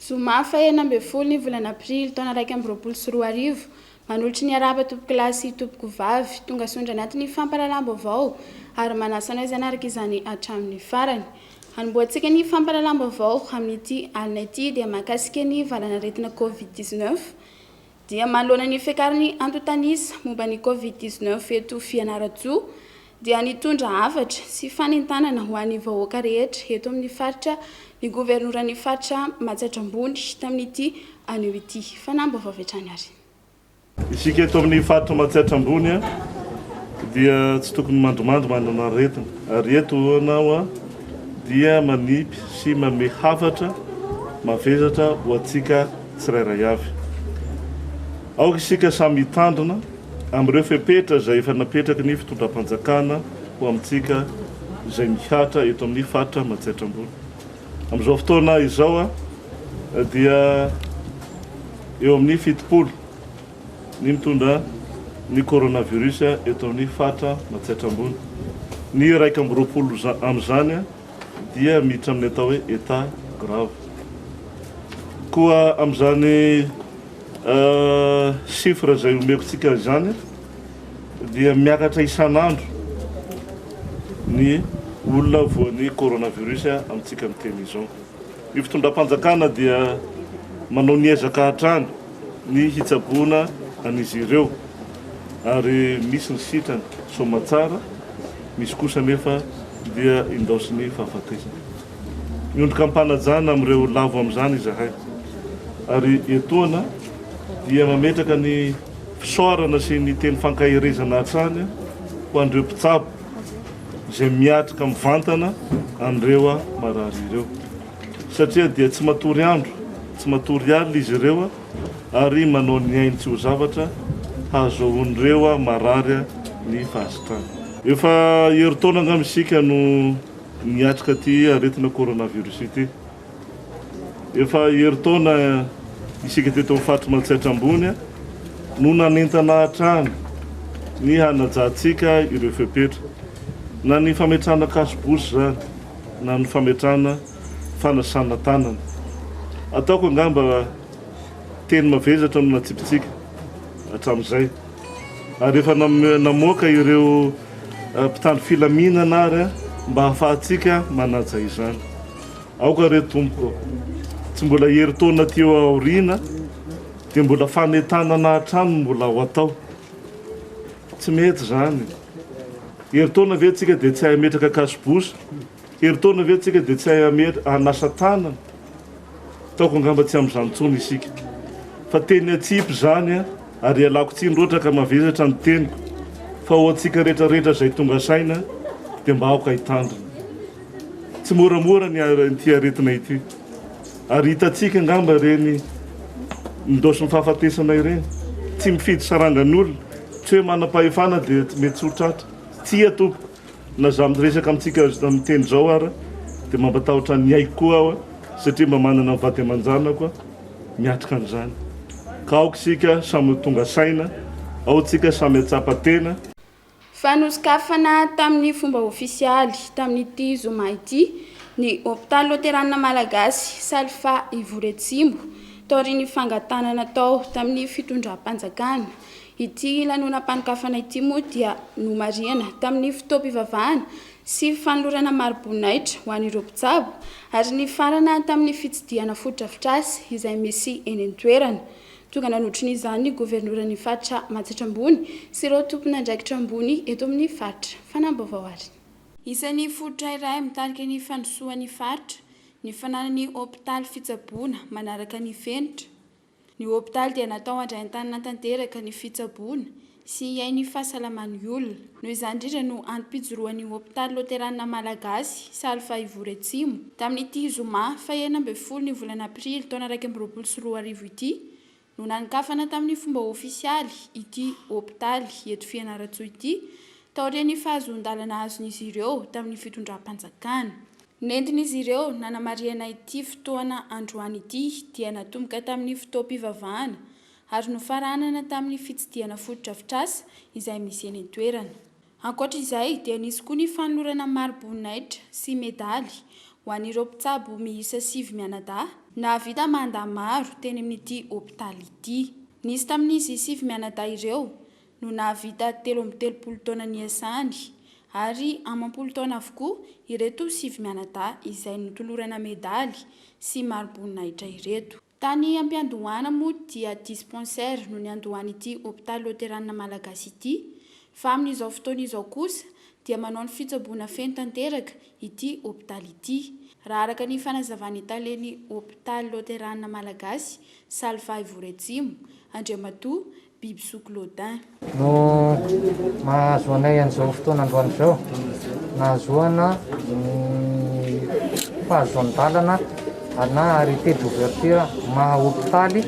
Zoma fahenina ambin'ny folo ny volana aprily taona 2024 manolotry ny araba tompo-kilasy tompoko vavy tonga sondra anatin'ny fampahalalam-baovao ary manasa anao izay hanaraka izany hatramin'ny farany. Hanomboantsika ny fampahalalam-baovao amin'ity alina ity dia mahakasika ny valanaretina Covid-19 dia manoloana ny fiakarany antotanisa momba ny Covid-19 eto Fianarantsoa dia nitondra hafatra sy fanentanana ho an'ny vahoaka rehetra eto amin'ny faritra ny governoran'ny faritra Matsaitrambony tamin'ity anio ity fanambaovao vetrany ary. Isika eto amin'ny faritra Matsaitrambony dia tsy tokony mandomando manana aretina ary eto anao dia manipy sy manome hafatra mavezatra ho antsika tsirairay avy. Aoka isika samy hitandrina amin'ireo fepetra izay efa napetraka ny fitondram-panjakana ho amintsika izay mihatra eto amin'ny faritra Matsaitrambony. Amin'izao fotoana izao dia eo amin'ny 70 ny mitondra ny coronavirus eto amin'ny faritra Matsaitrambony. Ny 120 amin'izany dia miditra amin'ny atao hoe état grave. Koa amin'izany chiffre izay omeko tsika izany dia miakatra isan'andro ny olona voan'ny coronavirus amintsika miteny izao. Ny fitondram-panjakana dia manao ny ezaka hatrany ny hitsaboana an'izy ireo ary misy ny sitrany soamantsara, misy kosa nefa dia indaosy ny fahafatesana. Miondrika ampanajana amin'ireo lavo amin'izany izahay ary etoana dia mametraka ny fisaorana sy ny teny fankahirezana hatrany ho an'ireo mpitsabo izay miatrika mivantana an'ireo marary ireo satria dia tsy matory andro, tsy matory alina izy ireo ary manao ny ainy tsy ho zavatra hahazoan'ireo marary ny fahasitrana. Efa herintaona angamba isika no niatrika ty aretina coronavirus ity. Efa herintaona isika teto amin'ny faritra Matsaitrambony no nanentana hatrany ny hanajantsika ireo fepetra na ny fametrahana kasibosy zany na ny fametrahana fanasana tanana. Ataoko angamba teny mavezatra no natsipitsika hatramin'izay ary efa namoaka ireo mpitandro filaminana ary mba hahafahantsika manaja izany. Aoka re tompoko tsy mbola herintaona ty eo aoriana dia mbola fanentanana hatrany mbola ho atao. Tsy mety zany. Herintaona ve tsika dia tsy hametraka kasibosy, herintaona ve tsika dia tsy hanasa tanana. Taoko angamba tsy amin'izany intsony isika fa teny atsipy zany ary alako tsiny loatra ka mavezatra ny teniko fa ho antsika rehetrarehetra izay tonga saina dia mba aoka hitandrina. Tsy moramora ny aretina ity ary hitantsika angamba reny ndosy ny fahafatesana ireny tsy mifidy sarangan'olona, tsy hoe manam-pahefana dia mety tsy ho tratra. Tsy atompo na za miresaka amintsika amin'ny teny izao ary dia mampatahotra ny aiko koa aho satria mba manana vady aman-janako miatrika an'izany. Ka aoka isika samy tonga saina, ao tsika samy atsapa-tena. Fanosokafana tamin'ny fomba ofisialy tamin'ity zoma ity ny hôpitaly loterana malagasy Salfa Ivoretsimbo taorian'ny fangatanana tao tamin'ny fitondram-panjakana. Ity lanonam-panokafana ity moa dia nomariana tamin'ny fotoam-pivavahana sy fanolorana maro-boninahitra ho an'ireo mpitsabo ary ny farana tamin'ny fitsidihana foto-drafitrasy izay misy eny an-toerana. Tonga nanotron'izany ny governoran'ny faritra Matsaitrambony sy ireo tompon'andraikitra ambony eto amin'ny faritra. Fanambaovao ary. Isan'ny fototra iray mitarika ny fandrosoan'ny faritra ny fananany hôpitaly fitsaboana manaraka ny fenitra. Ny hôpitaly dia natao handray-tanana tanteraka ny fitsaboana sy hiain'ny fahasalaman'ny olona. Noho izany indrindra no antom-pijoroan'ny hôpitaly loterana malagasy Salfa Ivoretsimbo tamin'ity zoma fahenina ambin'ny folo ny volana aprily taona 2024 ity no nankafana tamin'ny fomba ofisialy ity hôpitaly eto Fianarantsoa ity taorian'ny fahazoan-dalana azon'izy ireo tamin'ny fitondram-panjakana. Nentin'izy ireo nanamariana ity fotoana androany ity dia natomboka tamin'ny fotoam-pivavahana ary nofaranana tamin'ny fitsidihana foto-drafitrasa izay misy eny an-toerana. Ankoatra izay dia nisy koa ny fanolorana maro-boninahitra sy medaly ho an'ireo mpitsabo miisa 7 mianadahy nahavita manda maro teny amin'ity hôpitaly ity. Nisy tamin'izy 7 mianadahy ireo no nahavita 13 taona niasany ary amam-polo taona avokoa ireto 7 mianadahy izay notolorana medaly sy mari-boninahitra ireto. Tany Ampiandohana moa dia dispensaire no niandohany ity hôpitaly lateranina malagasy ity, fa amin'izao fotoana izao kosa dia manao ny fitsaboana feno tanteraka ity hôpitaly ity. Raha araka ny fanazavany taleny hôpitaly lateranina malagasy Salva Ivoretsimo, Andriamatoa Bibiso Claudin. No mahazo anay an'izao fotoana androany izao, nahazoana fahazoan-dalana na arrêté d'ouverture maha hôpitaly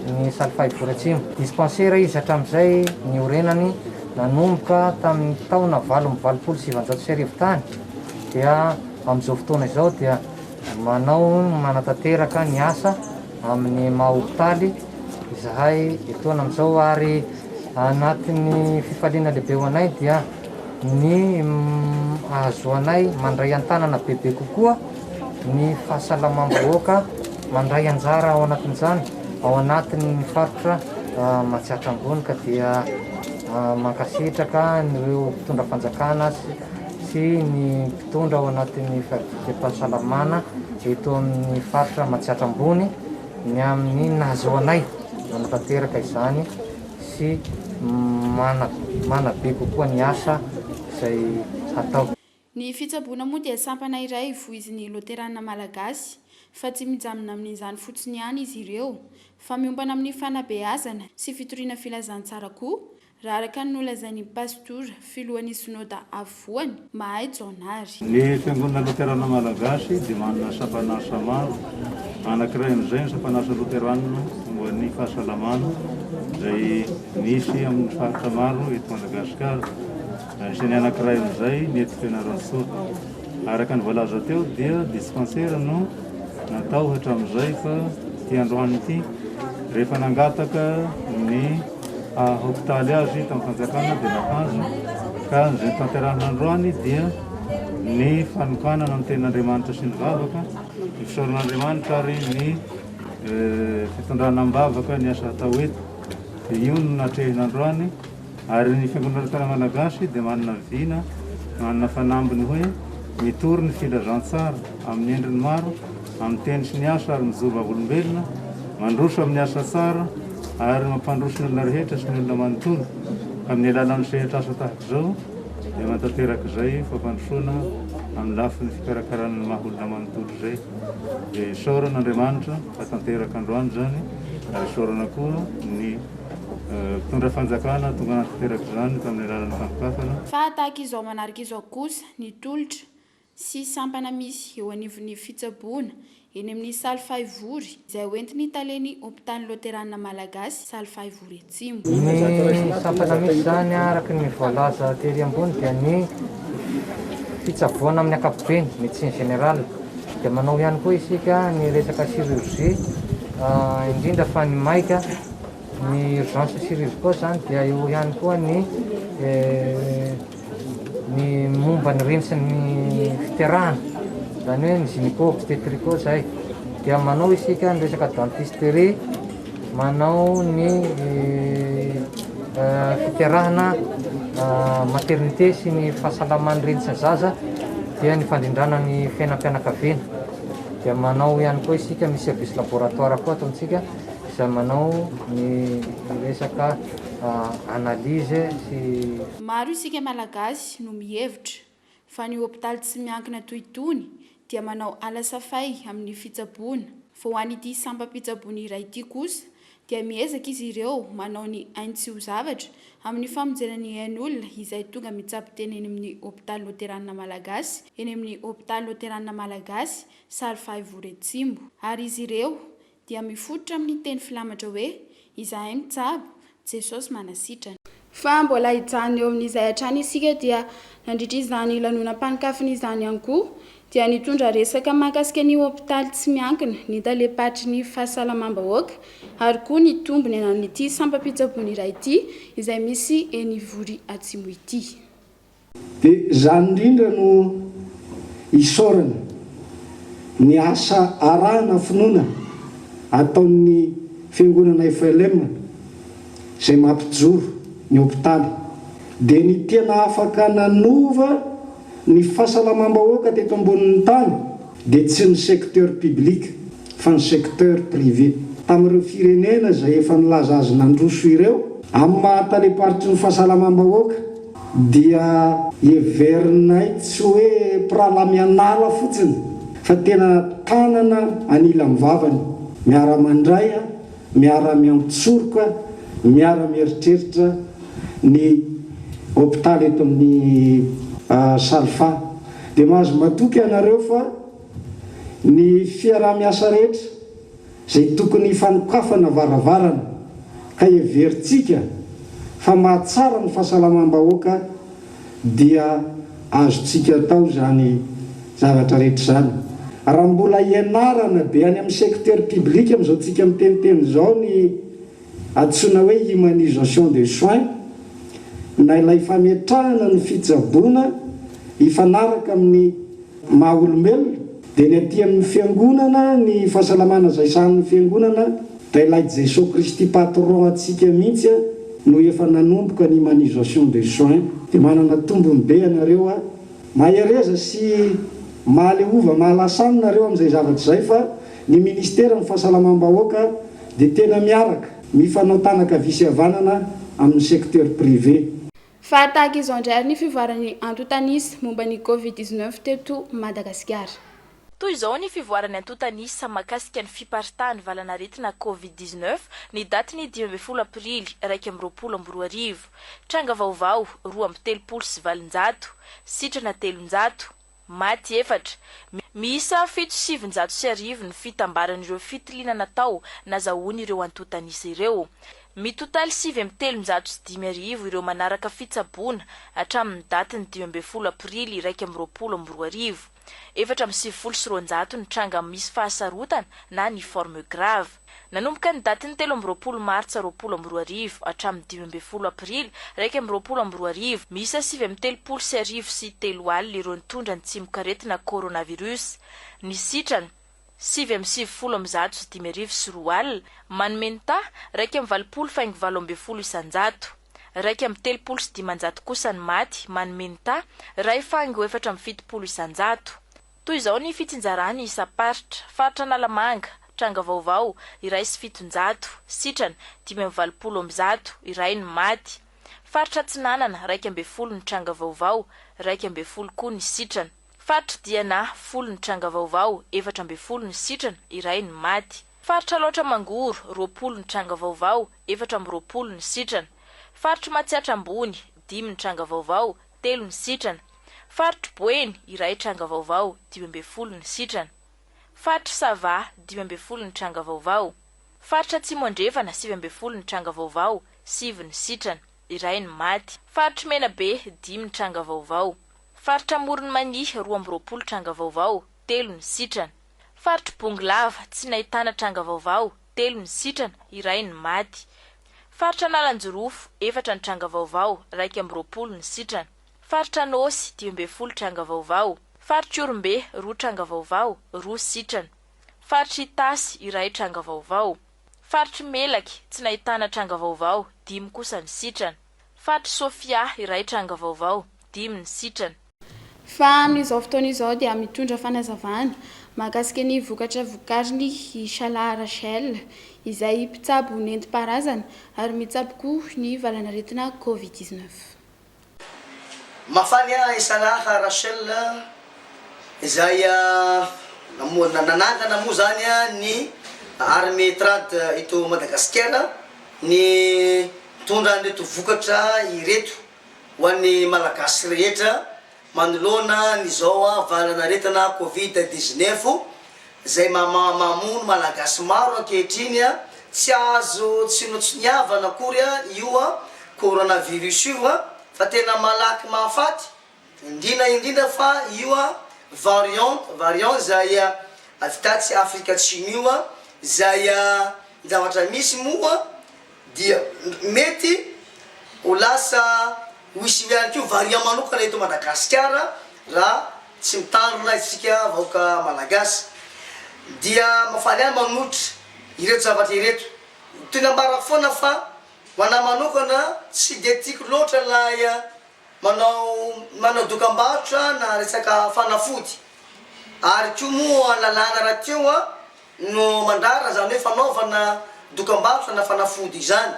ny Salva Ivoretsimo. Dispensaire izy hatramin'izay ny orenany nanomboka tamin'ny taona 1970 tany, dia amin'izao fotoana izao dia manatanteraka ny asa amin'ny maha hôpitaly izahay etoana amin'izao. Ary anatin'ny fifaliana lehibe ho anay dia ny ahazo anay mandray an-tanana bebe kokoa ny fahasalamam-bahoaka, mandray anjara ao anatin'izany ao anatin'ny faritra Matsiatra ambony, ka dia mankasitraka nireo mpitondra fanjakana sy ny mpitondra ao anatin'ny fahasalamana eto amin'ny faritra Matsiatra ambony ny amin'ny nahazo anay manatanteraka izany sy mana be kokoa ny asa izay atao. Ny fitsaboana moa dia sampana iray voizin'ny lateranina malagasy, fa tsy mijamina amin'izany fotsiny ihany izy ireo, fa miompana amin'ny fanabeazana sy fitoriana filazantsara koa, raha araka ny nolazain'ny pastora filohan'ny synoda afovoany Mahay Jaonary. Ny fiangonana lateranina malagasy dia manana sampanasa maro, anankiray amin'izay ny sampanasa lateranina momba ny fahasalamana izay misy amin'ny faritra maro eto Madagasikara. Isany anankiray amin'izay ny eto Fianarantsoa. Araka ny voalaza teo dia dispensaire no natao hatramin'izay, fa ity androany ity rehefa nangataka ny hôpitaly azy tamin'ny fanjakana dia nahazo, ka izay tanterahina androany dia ny fanokanana amin'ny tenin'Andriamanitra sy ny vavaka, ny fisaoran'Andriamanitra ary ny fitondrana am-bavaka ny asa atao eto. Io no natrehin'androany. Ary ny fiangonana lateranina malagasy dia manana vina, manana fanambiny hoe mitory ny filazantsara amin'ny endriny maro, amin'ny teny sy ny asa ary mijoro olombelona, mandroso amin'ny asa tsara ary mampandroso ny olona rehetra sy ny olona manontolo. Amin'ny alalan'ny sehatra asa tahaka izao dia mantanteraka izay fampandrosoana amin'ny lafin'ny fikarakarana ny maha olona manontolo izay. Dia isaoran'Andriamanitra hatanteraka androany zany, ary isaorana koa ny mpitondra fanjakana tonga natanteraka izany tamin'ny alalan'ny fampikafana. Fa tahaka izao manaraka izao kosa ny tolotra sy sampana misy eo anivon'ny fitsaboana eny amin'ny Salva Ivory izay hoentiny taleny hôpitaly lateranina malagasy Salva Ivoretsimo. Ny sampana misy zany araka ny voalaza tery ambony dia ny fitsaboana amin'ny ankapobeny médecine générale, dia manao ihany koa isika ny resaka chirurgie, indrindra fa ny maika ny urgence chirurgicale zany, dia eo ihany koa ny momba ny rindry sy ny fiterahana, zany hoe ny gynéco obstétrico zay. Dia manao isika ny resaka dentisterie, manao ny fiterahana maternité sy ny fahasalaman'ny rindry sy ny zaza, dia ny fandrindrana ny fiainam-pianakaviana. Dia manao ihany koa isika misy service laboratoire koa ataontsika izay manao ny resaka analyse sy. Maro isika malagasy no mihevitra fa ny hôpitaly tsy miankina toy itony dia manao alasafay amin'ny fitsaboana, fa ho an'ity sampam-pitsaboana iray ity kosa dia miezaka izy ireo manao ny ainy tsy ho zavatra amin'ny famonjena ny ain'olona izay tonga mitsabo teny eny amin'ny hôpitaly lateranina malagasy eny amin'ny hôpitaly lateranina malagasy Salva Ivoretsimo. Ary izy ireo dia mifototra amin'ny teny filamatra hoe izahay mitsabo, Jesosy manasitrana. Fa mbola hijany eo amin'izay hatrany isika dia nandritra izany lanonam-panikafina izany ihany koa dia nitondra resaka mahakasika ny hôpitaly tsy miankina ny talepatry ny fahasalamam-bahoaka ary koa ny tombony anan'ity sampam-pitsaboana iray ity izay misy eny Ivory Atsimo ity. Dia zany indrindra no isaorana ny asa arahana finoana ataon'ny fiangonana FLM izay mampijoro ny hôpitaly dia ny tena afaka nanova ny fahasalamam-bahoaka teto ambonin'ny tany dia tsy ny secteur public fa ny secteur privé. Tamin'ireo firenena izay efa nilaza azy nandroso ireo amin'ny mahataleparitry ny fahasalamam-bahoaka dia heverinay tsy hoe pralamianala fotsiny fa tena tanana anila mivavany, miara mandray, miara miantsoroka, miara mieritreritra ny hôpitaly eto amin'ny Salfa. Dia mahazo matoky ianareo fa ny fiarah-miasa rehetra izay tokony fanokafana varavarana ka heverintsika fa mahatsara ny fahasalamam-bahoaka dia azontsika atao zany zavatra rehetra zany. Raha mbola ianarana be any amin'ny secteur public amin'izao tsika miteniteny izao ny antsoina hoe humanisation des soins na ilay fametrahana ny fitsaboana hifanaraka amin'ny maha-olombelona dia ny aty amin'ny fiangonana ny fahasalamana izay sahan'ny fiangonana dia ilay Jesosy Kristy patron antsika mihitsy no efa nanomboka ny humanisation des soins. Dia manana tombony be ianareo mahereza sy mahaleova mahalasana nareo amin'izay zavatra izay fa ny ministera ny fahasalamam-bahoaka dia tena miaraka mifanao tanaka visy havanana amin'ny secteur privé. Fa tahaka izao indray ny fivoarany antotanisa momba ny Covid-19 teto Madagasikara. Toy izao ny fivoarany antotanisa mahakasika ny fiparitahany valanaretina Covid-19 ny daty ny 12 aprily 2022. Tranga vaovao 2.3 sitrana 300, maty 4. Miisa 7,750 ny fitambaran'ireo fitiliana natao nazahoany ireo antotanisa ireo. Mitotaly 7,350 ireo manaraka fitsaboana hatramin'ny datiny 12 aprily 2022. 4,700 ny tranga misy fahasarotana na ny forme grave. Nanomboka ny datiny 13 martsa 2022 hatramin'ny 12 aprily 2022 miisa 7,3 sy 3 alina ireo nitondra ny tsimokaretina coronavirus. Ny sitrana 7,750 sy 2 alina, manomenta 2,720 isanjato. 2,300 kosa ny maty, manomenta 2,470 isanjato. Toy izao ny fitsinjarany isa-paritra, faritra Analamanga, tranga vaovao iray sy 700, sitrana 5,700 iray ny maty. Faritra Tsinanana 2,100 ny tranga vaovao, 2,100 koa ny sitrana. Faritra Diana 10 ny tranga vaovao, 4,100 ny sitrana iray ny maty. Faritra Loatra Mangoro 20 ny tranga vaovao, 4,20 ny sitrana. Faritra Matsiatra Ambony 5 ny tranga vaovao, 3 ny sitrana. Faritra Boeny iray tranga vaovao, 12 ny sitrana. Faritra Sava 12 ny tranga vaovao. Faritra Tsimondrevana 7 ny tranga vaovao, 7 ny sitrana iray ny maty. Faritra Menabe 10 ny tranga vaovao. Faritra Morony Mani 12 tranga vaovao, 3 ny sitrana. Faritra Bonglava tsy nahitana tranga vaovao, 3 ny sitrana iray ny maty. Faritra Nalanjorofo 4 ny tranga vaovao, 2,20 ny sitrana. Faritra Nosy 12 tranga vaovao. Faritra Orombe 2 tranga vaovao, 2 sitrana. Faritra Itasy iray tranga vaovao. Faritra Melaky tsy nahitana tranga vaovao, 5 kosa ny sitrana. Faritra Sofia iray tranga vaovao, 5 ny sitrana. Fa amin'izao fotoana izao dia mitondra fanazavana mahakasika ny vokatra vokariny Ishala Rachel izay mpitsabo nentim-paharazana ary mitsabo koa ny valanaretina Covid-19. Mafany Ishala Rachel izay nanangana moa zany ny armée trad ito Madagasikara ny mitondra an'ireto vokatra ireto ho an'ny malagasy rehetra manoloana n'izao valanaretina Covid-19 izay mamono malagasy maro ankehitriny tsy azo tsinotsiniavana akory io coronavirus io fa tena malaky mahafaty indrindra fa io variant izay avitatsy Afrika Atsimo izay zavatra misy moa dia mety ho lasa wisy ihany koa variant manokana eto Madagasikara raha tsy mitandrina isika vahoaka malagasy dia mafaly any manotra ireto zavatra ireto toy nambarako foana fa ho anahy manokana tsy de tiako loatra lay manao dokam-barotra na resaka fanafody ary ko moa lalàna raha teo a no mandrara zany hoe fanaovana dokam-barotra na fanafody izany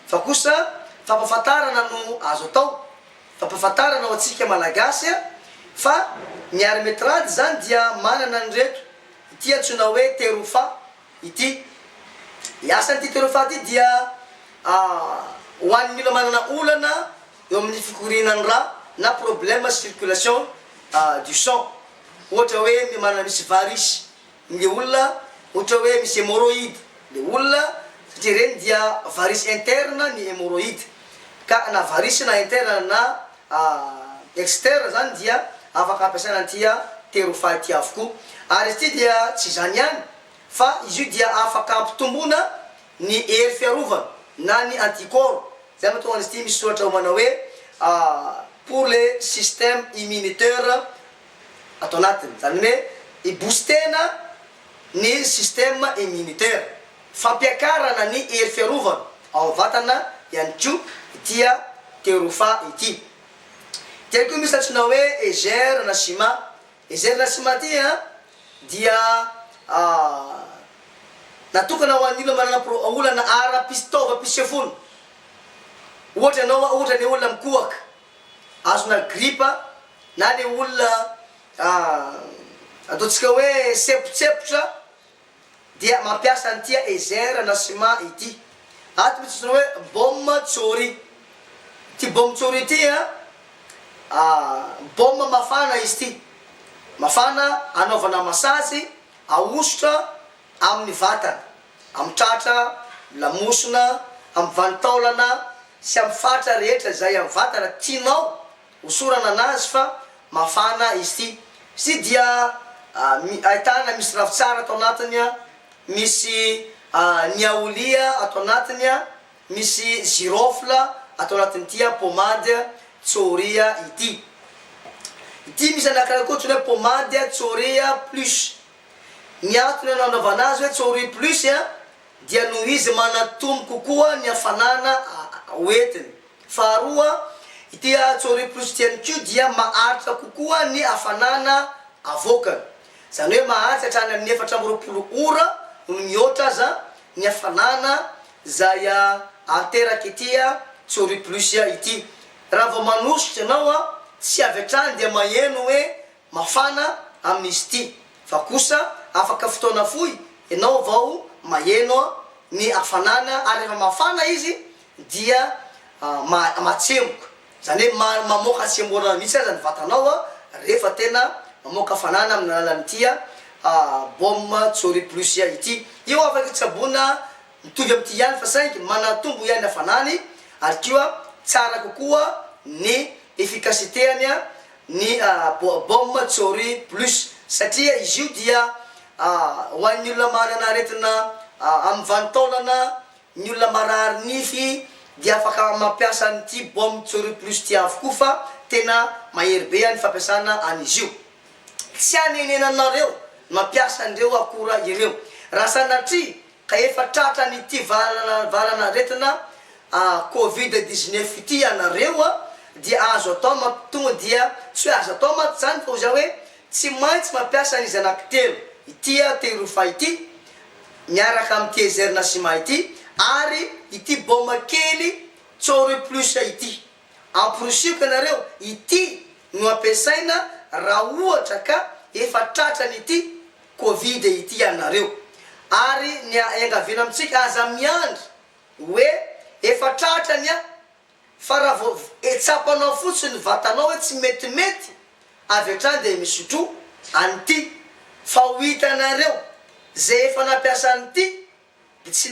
fa kosa fampahafantarana no azo atao fampahafantarana ho atsika malagasy fa ny armétrade zany dia manana an'ireto ity antsoina hoe terofa ity asan'ity terofa ty dia ho an'ny olona manana olana eo amin'ny fikorinany raha na problème circulation du sang ohatra hoe manana misy varisy le olona ohatra hoe misy hémorroïde le olona satria reny dia varisy interne ny hémorroïde ka na varisy na interne na externe zany dia afaka ampiasaina an'itya terofa ity avokoa ary izy ty dia tsy zany ihany fa izy io dia afaka ampitomboana ny hery fiarovana na ny anticorps zay mahatonga izy ty misy soratra homana hoe pour le système immunitaire atao anatiny zany hoe iboostena ny système immunitaire fampiakarana ny hery fiarovana ao vatana ihany ko dia terofa ity teny koa misy antsoina hoe egere na ciment egere na ciment ty dia natokana ho an'ny olona manana olana ara-pistova pisefony ohatra anao ohatra ny olona mikohaka azona gripa na le olona ataontsika hoe sepotsepotra dia mampiasa an'itya egere na ciment ity aty misy hoe baume tsori ty baume tsori ity baume mafana izy ty mafana anaovana masazy ahosotra amin'ny vatana amin'ny tratra lamosina amin'ny vanitaolana sy amin'ny fatra rehetra zay amin'ny vatana tianao hosorana anazy fa mafana izy ty sy dia ahitana misy ravitsara atao anatiny misy niaolia atao anatiny misy girofle atao anatin'itya pomade tsoria ity misy anakiraha koa ohatrany hoe pomade tsoria plus ny antony anaovana azy hoe tsori plus dia noho izy manatombo kokoa ny hafanana hoentiny faharoa ity tsori plus tiany ko dia maharitra kokoa ny hafanana avokany zany hoe maharitra hatrany amin'ny 420 ora no mihoatra aza ny hafanana zay ateraky ity tsori plus ity raha vao manositra ianao tsy avy hatrany dia maheno hoe mafana amin'izy ity fa kosa afaka fotoana fohy ianao vao maheno ny hafanana ary rehefa mafana izy dia matsemboka zany hoe mamoaka atsemborana mihitsy aza ny vatanao rehefa tena mamoaka hafanana amin'ny alalan'itya baume tsori plus ity io afaka tsabona mitovy am'ty ihany fa saingy manatombo ihany hafanany ary koa tsara kokoa ny efficacité-any ny baume tsori plus satria izy io dia ho an'ny olona manana aretina amin'ny vanitaolana ny olona marary nify dia afaka mampiasa an'ity baume tsori plus ty avokoa fa tena mahery be any fampiasana an'izy io tsy anenenanareo mampiasa andreo akora ireo raha sanatria ka efa tratra nyity valana aretina covid-19 ity anareo dia azo atao matonga dia tsy hoe azo atao maty zany fa oza hoe tsy maintsy mampiasa an'izy anankitelo ity terofa ity miaraka amin'ity egere na ciment ity ary ity baume kely tsori plus ity amporosiko anareo ity no ampiasaina raha ohatra ka efa tratra nyity covid ity anareo ary ny iangavina amitsika aza miandry hoe efa tratrany fa raha vao etsapanao fotsiny vatanao hoe tsy metimety avy hatrany de misotro an'ity fa ho hitanareo zay efa nampiasa an'ity de tsy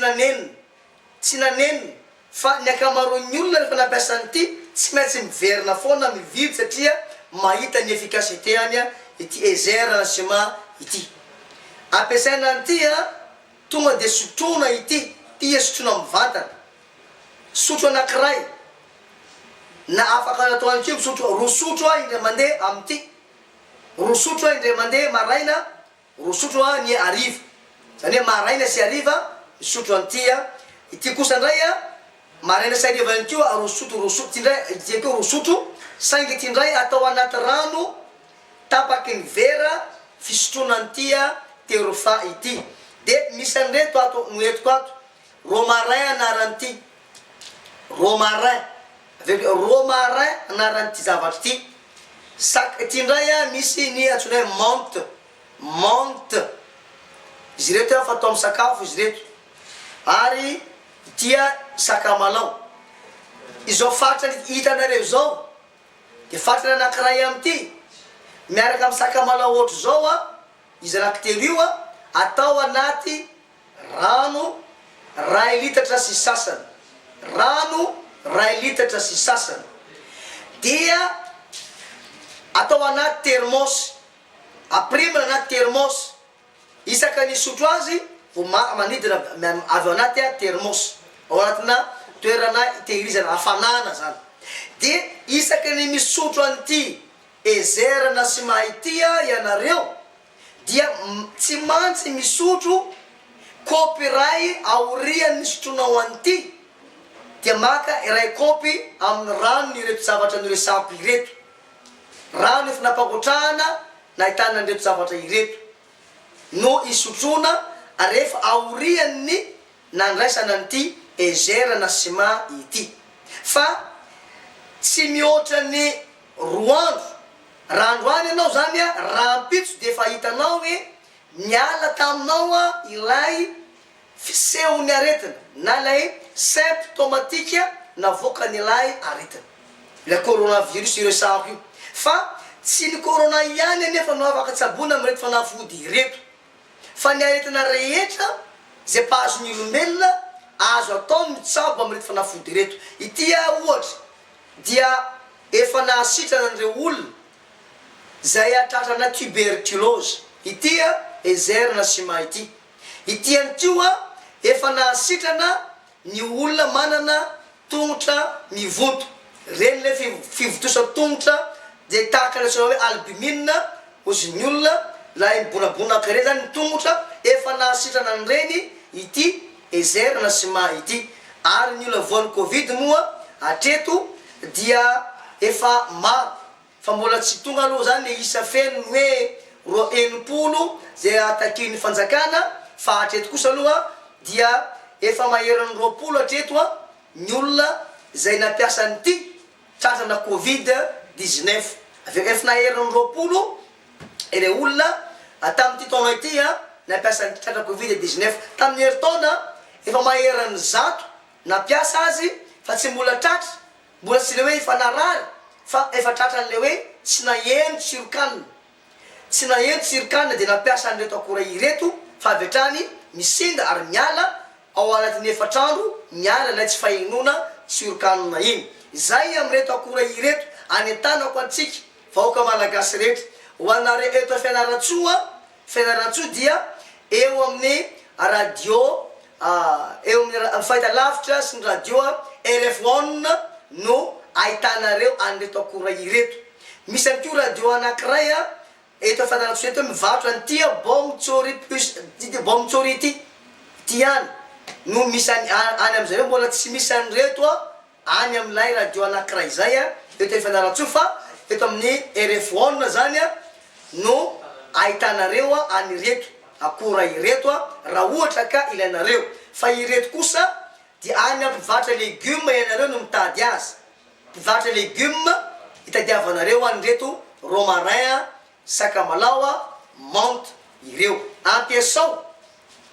naneniny fa ny akamaroan'ny olona rehefa nampiasa an'ity tsy maintsy miverina foana mividy satria mahita ny efficacité any ity egere na ciment ity ampiasaina an'ity tonga de sotrona ity sotrona amin'ny vatana sotro anankiray na afaka atao an'ity misotro roa sotro indray mandeha am'ity roa sotro indray mandeha maraina rosotro ny ariva zany hoe maraina sy ariva misotro an'ity ity kosa ndray maraina sy ariva ihany koa rosotro ty ndray dia koa rosotro saingy ty ndray atao anaty rano tapaky ny vera fisotroana an'ity terofa ity de misy an'reto ato noetiko ato romarin anaran'ity romarin romarin anaran'ity zavatra ty ty ndray misy ny atsona hoe menthe izy reto fatao amin'ny sakafo izy reto ary tia sakamalao izao fatrany hitanareo zao de fatrany anankiray am'ity miaraka amin'ny sakamalao ohatry zao izy anankitelo io atao anaty rano 1 litatra sy sasany rano 1 litatra sy sasany dia atao anaty termos aprimana anaty termos isaka nisotro azy vo manidina avy anaty termos ao anatina toerana tehirizana hafanana zany de isaka ny misotro an'ity ezerana sy mahitya ianareo dia tsy mantsy misotro kopy ray aorian'ny sotroanao an'ity dia maka iray kopy amin'ny rano ny reto zavatra niresako ireto rano efa nampagotrahana nahitana an'ireto zavatra ireto no isotrona rehefa aorian'ny nandraisana an'ity ezerana sy mahity fa tsy mihoatra ny 2 andro raha androany ianao zany raha mpitso de efa hitanao hoe miala taminao ilay fisehony aretina na lay symptomatika navokanyilay aretina ilay coronavirus iresako io fa tsy ny corona ihany anefa no afaka tsabona amireto fanafody ireto fa ny aretina rehetra zay pahazony olombelona azo atao mitsabo amireto fanafody ireto ity ohatra dia efa nahasitrana an'ireo olona zay atratrana tuberculose ity ezerana sy mahity ity an'tyo efa nahasitrana ny olona manana tongotra mivonto reny le fivotosa tongotra de tahaka le hoe albumine ozy ny olona lahy mibonabonaka re zany ny tongotra efa nahasitrana an'ireny ity ezerana sy mahity ary ny olona voan'ny covid moa atreto dia efa maro fa mbola tsy tonga aloha zany isa fenony hoe 90 zay atakin'ny fanjakana fa atreto kosa aloha dia efa maherany 20 atreto ny olona zay nampiasa an'ity tratrana covid-19 efa naherany 20 ire olona tamin'ity taona ity nampiasa an'ity tratra covid-19 tamin'ny herintaona efa maherany 100 nampiasa azy fa tsy mbola tratra mbola tsy le hoe efa narary fa efa tratran'le hoe tsy naheno tsirokana de nampiasa an'reto akora ireto fa avy hatrany misinda ary miala ao anatin'ny efatrandro miala lay tsy fahenona tsirokanina iny zay am'reto akora ireto anentanako antsika vahoaka malagasy rehetra ho anare eto fianaratsoa dia eo amin'ny radio eo amin'ny fahita lavitra sy ny radio RF1 no ahitanareo an'reto akora ireto misy an'ko radio anankiray eto fianaratsoa eto mivarotra an'ity bomtsory ity any no misy any am'zay mbola tsy misy an'reto any am'lay radio anankiray zay eto fianaratsoa fa eto amin'ny RF1 zany no ahitanareo anyreto akora ireto raha ohatra ka ilainareo fa ireto kosa dia any ampivarotra legioma ianareo no mitady azy mpivarotra legioma hitadiavanareo anyreto romarin sakamalao menthe ireo ampiasao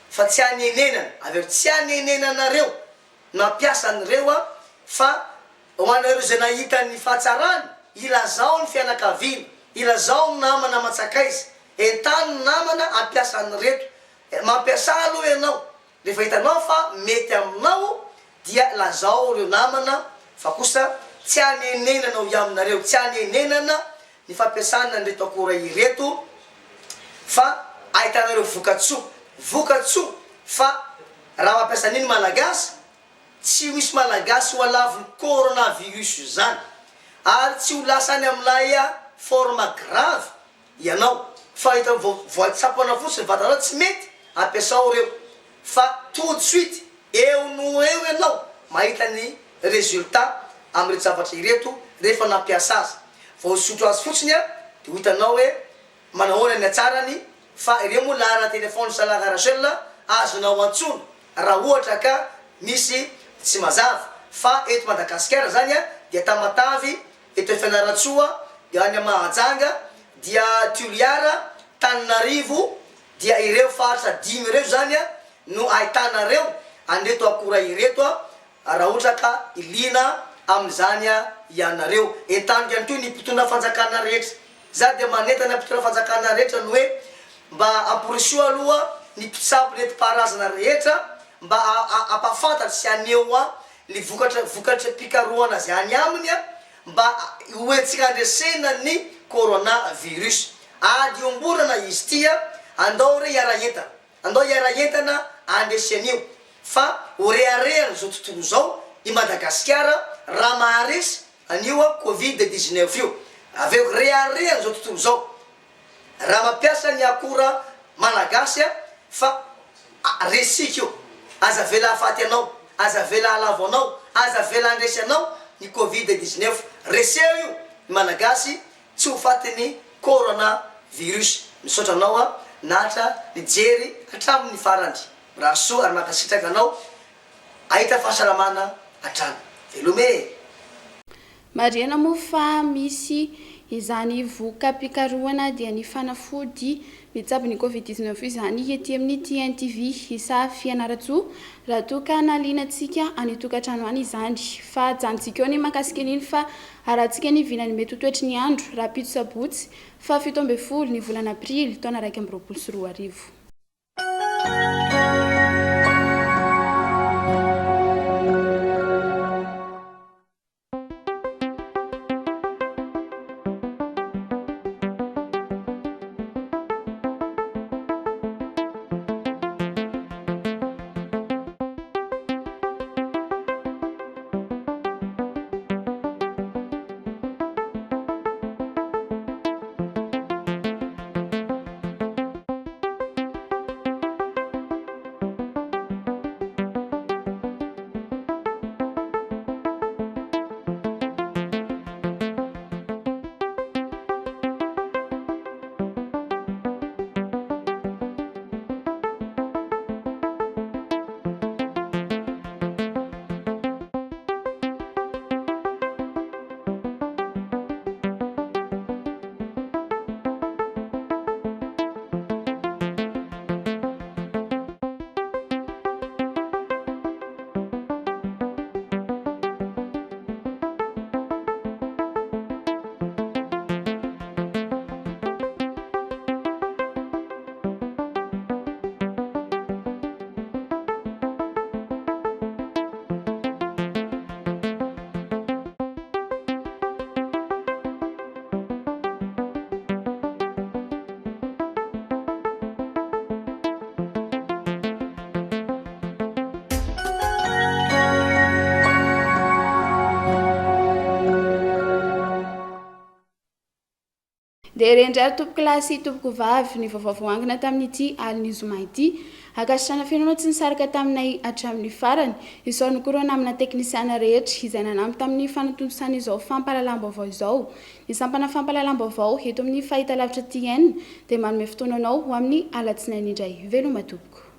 fa tsy anenenana avy tsy anenenanareo nampiasa an'ireo fa hoanareo zay nahitany fahatsarany ilazao ny fianakaviana ilazao ny namana matsakaizy entany namana ampiasa an'reto mampiasa aloha ianao rehefa hitanao fa mety aminao dia lazao reo namana fa kosa tsy anenenanao iaminareo tsy anenenana ny fampiasana an'reto akora ireto fa ahitanareo vokatsoa fa raha mampiasa an'iny malagasy tsy misy malagasy ho alaviny coronavirus zany ary tsy ho lasany am'lay forme grave ianao fahita voatsapana fotsiny vatanao tsy mety ampiasao reo fa tout de suite eo no eo ianao mahita ny résultat amin'ny zavatra ireto rehefa nampiasa azy vao sotro azy fotsiny a de ho hitanao hoe manahoana ny atsarany fa ireo moa lahara telefony salagarasel azonao antsono raha ohatra ka misy tsy mazava fa eto Madagasikara zany a dia Tamatavy eto Fianaratsoa dia any Mahajanga dia Toliara Tananarivo dia ireo faritra 5 ireo zany a no ahitana reo andeto akora ireto raha ohatra ka ilina amin'izany ianareo entany ihany koa ny mpitondra fanjakana rehetra za dia manentana mpitondra fanjakana rehetra no hoe mba amporisoa aloha ny mpitsabo nentim-paharazana rehetra mba ampafantatry sy aneho le vokatra pikaroana azy any aminy mba hoentsika andresena ny coronavirus ady omborana izy tia andao re iara-entana andao iara-entana andresen'io fa horeharehana zao tontolo zao i Madagasikara raha maharesy anio Covid-19 io aveo reharehana zao tontolo zao raha mampiasa ny akora malagasy fa resika io aza vela afaty anao aza vela alavo anao aza vela andresy anao ny Covid-19 reseo io ny malagasy tsy ho fatiny coronavirus misaotra anao natra nijery hatramin'ny farany raha soa ary makasitraka anao ahita fahasalamana hatrany velome mariana moa fa misy izany voka pikaroana dia ny fanafody mitsabo ny Covid-19 izany ety amin'ny TNTV isa Fianaratsoa raha toka nalinatsika any tokantrano any izany fa jantsika eo ny makasika an'iny fa arahantsika ny vinany mety ho toetry ny andro raha pito sabotsy fa 17 ny volana aprily taona 2024. De rendrar tompoko klasy tompoko vavy ny vavavoangina tamin'ity aliny zoma ity akasitrana fianao tsy nisaraka taminay hatramin'ny farany isaony korona amina teknisiana rehetra izay nanamby tamin'ny fanatontosana izao fampahalalam-baovao izao ny sampana fampahalalam-baovao eto amin'ny fahitalavitra TN dia manome fotoananao ho amin'ny alatsinainy indray veloma tompoko.